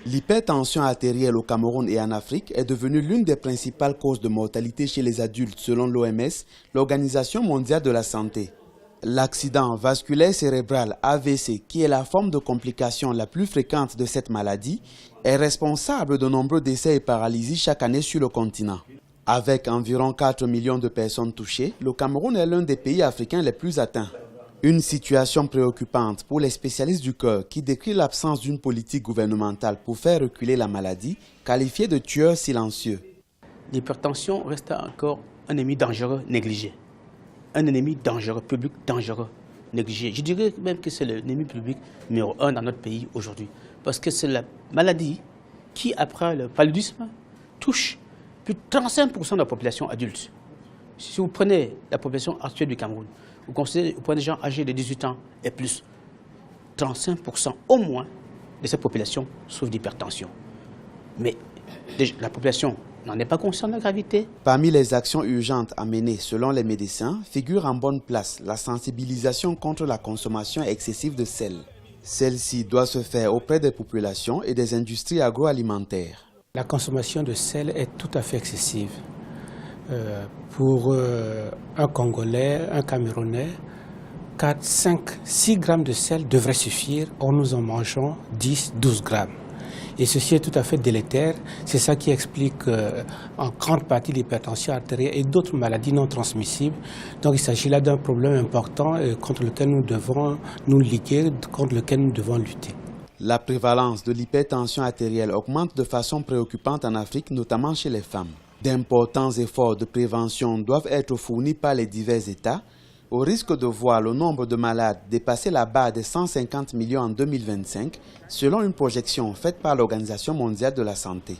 L'hypertension artérielle au Cameroun et en Afrique est devenue l'une des principales causes de mortalité chez les adultes selon l'OMS, l'Organisation mondiale de la santé. L'accident vasculaire cérébral AVC, qui est la forme de complication la plus fréquente de cette maladie, est responsable de nombreux décès et paralysies chaque année sur le continent. Avec environ 4 millions de personnes touchées, le Cameroun est l'un des pays africains les plus atteints. Une situation préoccupante pour les spécialistes du cœur qui décrit l'absence d'une politique gouvernementale pour faire reculer la maladie, qualifiée de tueur silencieux. L'hypertension reste encore un ennemi dangereux négligé. Un ennemi dangereux, public dangereux, négligé. Je dirais même que c'est l'ennemi public numéro 1 dans notre pays aujourd'hui. Parce que c'est la maladie qui, après le paludisme, touche plus de 35% de la population adulte. Si vous prenez la population actuelle du Cameroun, vous prenez des gens âgés de 18 ans et plus, 35% au moins de cette population souffre d'hypertension. Mais la population n'en est pas consciente de la gravité. Parmi les actions urgentes à mener selon les médecins, figure en bonne place la sensibilisation contre la consommation excessive de sel. Celle-ci doit se faire auprès des populations et des industries agroalimentaires. La consommation de sel est tout à fait excessive. Pour un Congolais, un Camerounais, 4, 5, 6 grammes de sel devraient suffire. Or, nous en mangeons 10, 12 grammes. Et ceci est tout à fait délétère. C'est ça qui explique en grande partie l'hypertension artérielle et d'autres maladies non transmissibles. Donc il s'agit là d'un problème important contre lequel nous devons nous liguer, contre lequel nous devons lutter. La prévalence de l'hypertension artérielle augmente de façon préoccupante en Afrique, notamment chez les femmes. D'importants efforts de prévention doivent être fournis par les divers États, au risque de voir le nombre de malades dépasser la barre des 150 millions en 2025, selon une projection faite par l'Organisation mondiale de la santé.